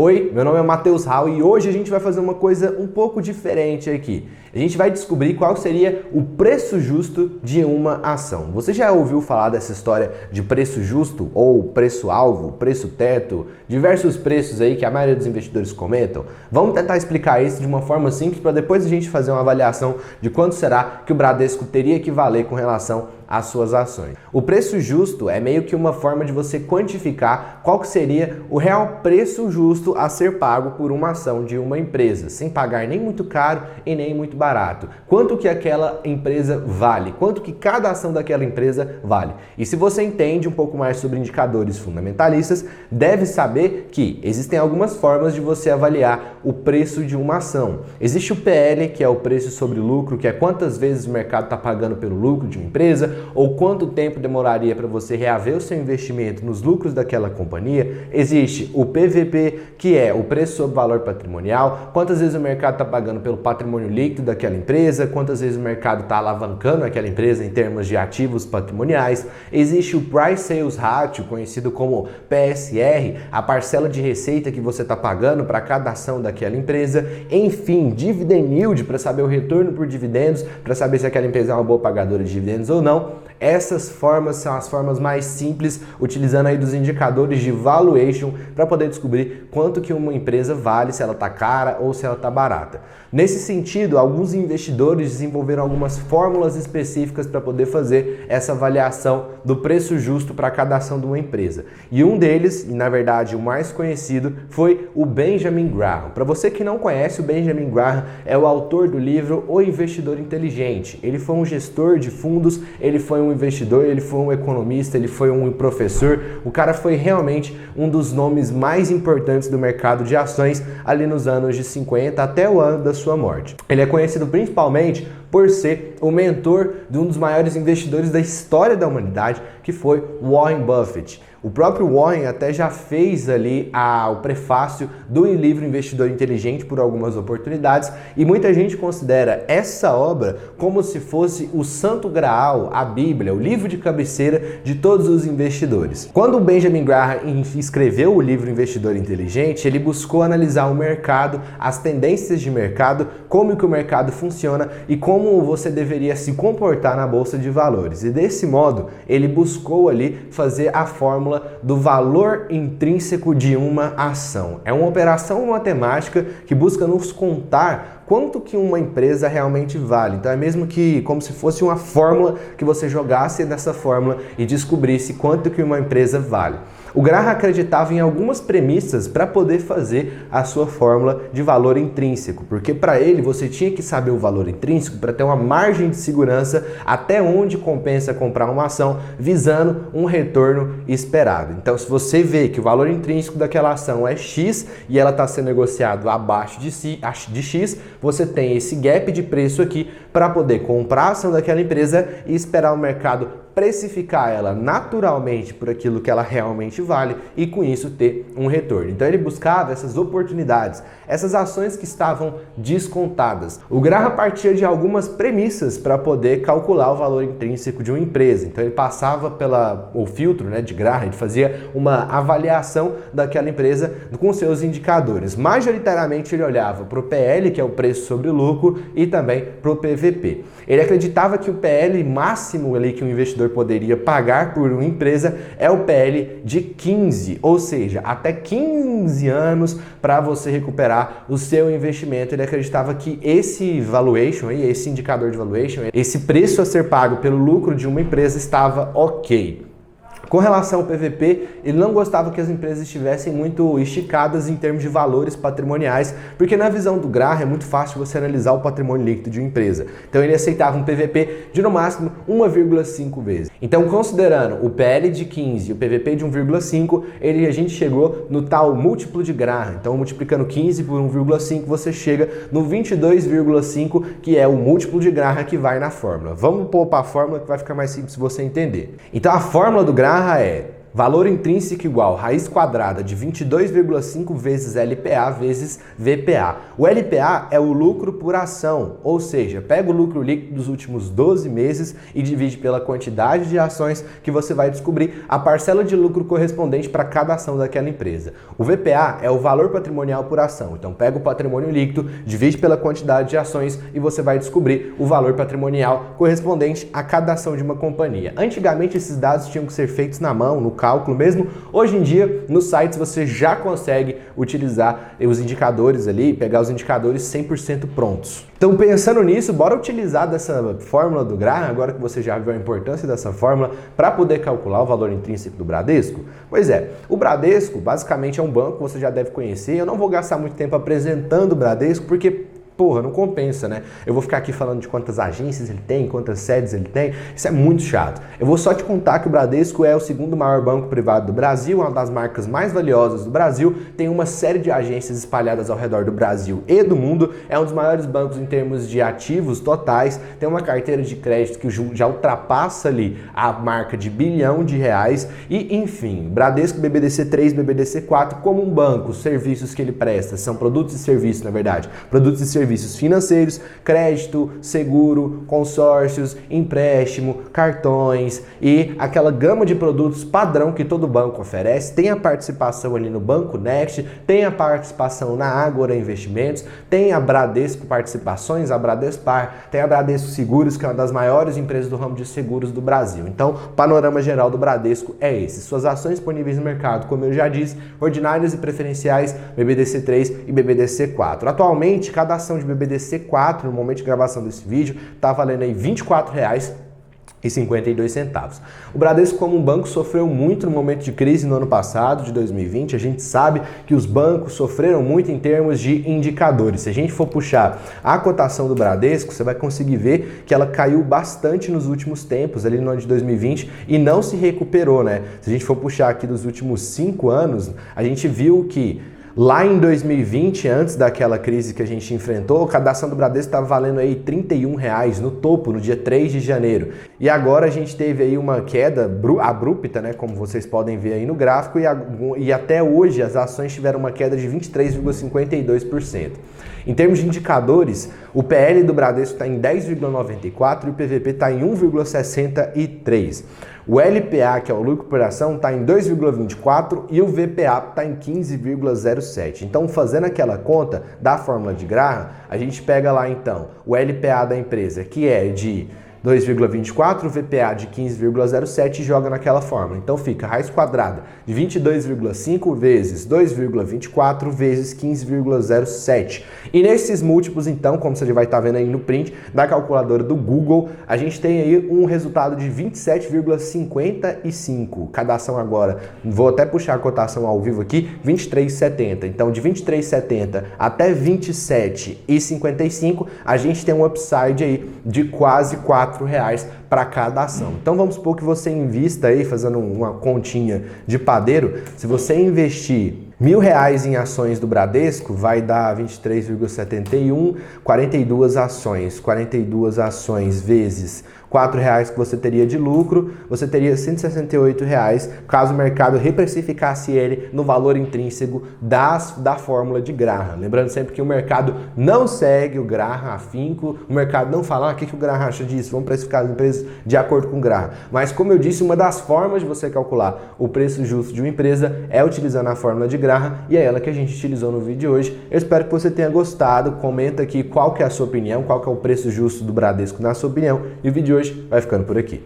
Oi, meu nome é Matheus Hall e hoje a gente vai fazer uma coisa um pouco diferente aqui. A gente vai descobrir qual seria o preço justo de uma ação. Você já ouviu falar dessa história de preço justo ou preço-alvo, preço-teto, diversos preços aí que a maioria dos investidores comentam? Vamos tentar explicar isso de uma forma simples para depois a gente fazer uma avaliação de quanto será que o Bradesco teria que valer com relação às suas ações. O preço justo é meio que uma forma de você quantificar qual que seria o real preço justo a ser pago por uma ação de uma empresa, sem pagar nem muito caro e nem muito barato. Quanto que aquela empresa vale, quanto que cada ação daquela empresa vale. E se você entende um pouco mais sobre indicadores fundamentalistas, deve saber que existem algumas formas de você avaliar o preço de uma ação. Existe o PL, que é o preço sobre lucro, que é quantas vezes o mercado está pagando pelo lucro de uma empresa, ou quanto tempo demoraria para você reaver o seu investimento nos lucros daquela companhia. Existe o PVP, que é o preço sobre valor patrimonial, quantas vezes o mercado está pagando pelo patrimônio líquido daquela empresa, quantas vezes o mercado está alavancando aquela empresa em termos de ativos patrimoniais. Existe o Price Sales Ratio, conhecido como PSR, a parcela de receita que você está pagando para cada ação daquela empresa. Enfim, Dividend Yield, para saber o retorno por dividendos, para saber se aquela empresa é uma boa pagadora de dividendos ou não. Essas formas são as formas mais simples, utilizando aí dos indicadores de valuation para poder descobrir quanto que uma empresa vale, se ela está cara ou se ela está barata. Nesse sentido, alguns investidores desenvolveram algumas fórmulas específicas para poder fazer essa avaliação do preço justo para cada ação de uma empresa. E um deles, e na verdade o mais conhecido, foi o Benjamin Graham. Para você que não conhece, o Benjamin Graham é o autor do livro O Investidor Inteligente. Ele foi um gestor de fundos, ele foi um investidor, ele foi um economista, ele foi um professor. O cara foi realmente um dos nomes mais importantes do mercado de ações ali nos anos de 50 até o ano da sua morte. Ele é conhecido principalmente por ser o mentor de um dos maiores investidores da história da humanidade, que foi Warren Buffett. O próprio Warren até já fez ali o prefácio do livro Investidor Inteligente por algumas oportunidades, e muita gente considera essa obra como se fosse o Santo Graal, a Bíblia, o livro de cabeceira de todos os investidores. Quando o Benjamin Graham escreveu o livro Investidor Inteligente, ele buscou analisar o mercado, as tendências de mercado, como que o mercado funciona e como você deveria se comportar na bolsa de valores. E desse modo, ele buscou ali fazer a fórmula do valor intrínseco de uma ação. É uma operação matemática que busca nos contar quanto que uma empresa realmente vale. Então é mesmo que como se fosse uma fórmula que você jogasse nessa fórmula e descobrisse quanto que uma empresa vale. O Graham acreditava em algumas premissas para poder fazer a sua fórmula de valor intrínseco, porque para ele você tinha que saber o valor intrínseco para ter uma margem de segurança até onde compensa comprar uma ação visando um retorno esperado. Então, se você vê que o valor intrínseco daquela ação é X e ela está sendo negociado abaixo de X, você tem esse gap de preço aqui para poder comprar a ação daquela empresa e esperar o mercado precificar ela naturalmente por aquilo que ela realmente vale e com isso ter um retorno. Então ele buscava essas oportunidades, essas ações que estavam descontadas. O Graham partia de algumas premissas para poder calcular o valor intrínseco de uma empresa. Então ele passava pelo filtro, de Graham, ele fazia uma avaliação daquela empresa com seus indicadores. Majoritariamente ele olhava para o PL, que é o preço sobre lucro, e também para o PVP. Ele acreditava que o PL máximo ali que o investidor poderia pagar por uma empresa é o PL de 15, ou seja, até 15 anos para você recuperar o seu investimento. Ele acreditava que esse valuation, esse indicador de valuation, esse preço a ser pago pelo lucro de uma empresa estava ok. Com relação ao PVP, ele não gostava que as empresas estivessem muito esticadas em termos de valores patrimoniais, porque na visão do Graham é muito fácil você analisar o patrimônio líquido de uma empresa. Então ele aceitava um PVP de no máximo 1,5 vezes. Então, considerando o PL de 15 e o PVP de 1,5, a gente chegou no tal múltiplo de Graham. Então, multiplicando 15 por 1,5, você chega no 22,5, que é o múltiplo de Graham que vai na fórmula. Vamos pôr para a fórmula que vai ficar mais simples você entender. Então, a fórmula do Graham é valor intrínseco igual raiz quadrada de 22,5 vezes LPA vezes VPA. O LPA é o lucro por ação, ou seja, pega o lucro líquido dos últimos 12 meses e divide pela quantidade de ações que você vai descobrir a parcela de lucro correspondente para cada ação daquela empresa. O VPA é o valor patrimonial por ação, então pega o patrimônio líquido, divide pela quantidade de ações e você vai descobrir o valor patrimonial correspondente a cada ação de uma companhia. Antigamente esses dados tinham que ser feitos na mão, no cálculo mesmo. Hoje em dia, nos sites você já consegue utilizar os indicadores ali, pegar os indicadores 100% prontos. Então, pensando nisso, bora utilizar dessa fórmula do Graham, agora que você já viu a importância dessa fórmula, para poder calcular o valor intrínseco do Bradesco? Pois é, o Bradesco basicamente é um banco que você já deve conhecer. Eu não vou gastar muito tempo apresentando o Bradesco, porque porra, não compensa, né? Eu vou ficar aqui falando de quantas agências ele tem, quantas sedes ele tem, isso é muito chato. Eu vou só te contar que o Bradesco é o segundo maior banco privado do Brasil, uma das marcas mais valiosas do Brasil, tem uma série de agências espalhadas ao redor do Brasil e do mundo, é um dos maiores bancos em termos de ativos totais, tem uma carteira de crédito que já ultrapassa ali a marca de R$ 1 bilhão e, enfim, Bradesco, BBDC 3, BBDC 4, como um banco, os serviços que ele presta, são produtos e serviços, na verdade, produtos e serviços financeiros, crédito, seguro, consórcios, empréstimo, cartões e aquela gama de produtos padrão que todo banco oferece. Tem a participação ali no Banco Next, tem a participação na Ágora Investimentos, tem a Bradesco Participações, a Bradespar, tem a Bradesco Seguros, que é uma das maiores empresas do ramo de seguros do Brasil. Então, o panorama geral do Bradesco é esse. Suas ações disponíveis no mercado, como eu já disse, ordinárias e preferenciais, BBDC 3 e BBDC 4. Atualmente, cada ação de BBDC 4, no momento de gravação desse vídeo, está valendo aí R$ 24,52. O Bradesco, como um banco, sofreu muito no momento de crise no ano passado, de 2020. A gente sabe que os bancos sofreram muito em termos de indicadores. Se a gente for puxar a cotação do Bradesco, você vai conseguir ver que ela caiu bastante nos últimos tempos, ali no ano de 2020, e não se recuperou, né? Se a gente for puxar aqui dos últimos 5 anos, a gente viu que lá em 2020, antes daquela crise que a gente enfrentou, cada ação do Bradesco estava valendo aí R$ 31 no topo, no dia 3 de janeiro. E agora a gente teve aí uma queda abrupta, né, como vocês podem ver aí no gráfico, e até hoje as ações tiveram uma queda de 23,52%. Em termos de indicadores, o PL do Bradesco está em 10,94 e o PVP está em 1,63. O LPA, que é o lucro por ação, está em 2,24 e o VPA está em 15,07. Então, fazendo aquela conta da fórmula de Graham, a gente pega lá então o LPA da empresa, que é de 2,24, o VPA de 15,07 e joga naquela fórmula. Então fica raiz quadrada de 22,5 vezes 2,24 vezes 15,07. E nesses múltiplos, então, como você já vai estar vendo aí no print da calculadora do Google, a gente tem aí um resultado de 27,55. Cada ação agora, vou até puxar a cotação ao vivo aqui, 23,70. Então de 23,70 até 27,55, a gente tem um upside aí de quase R$ 4 para cada ação. Então vamos supor que você invista aí, fazendo uma continha de padeiro, se você investir R$ 1.000 em ações do Bradesco, vai dar 23,71, 42 ações vezes R$ 4 que você teria de lucro, você teria R$ 168 caso o mercado reprecificasse ele no valor intrínseco da fórmula de Graham. Lembrando sempre que o mercado não segue o Graham afinco, o mercado não fala o que o Graham acha disso, vamos precificar as empresas de acordo com o Graham. Mas como eu disse, uma das formas de você calcular o preço justo de uma empresa é utilizando a fórmula de Graham, e é ela que a gente utilizou no vídeo de hoje. Eu espero que você tenha gostado, comenta aqui qual que é a sua opinião, qual que é o preço justo do Bradesco na sua opinião, e o vídeo de hoje vai ficando por aqui.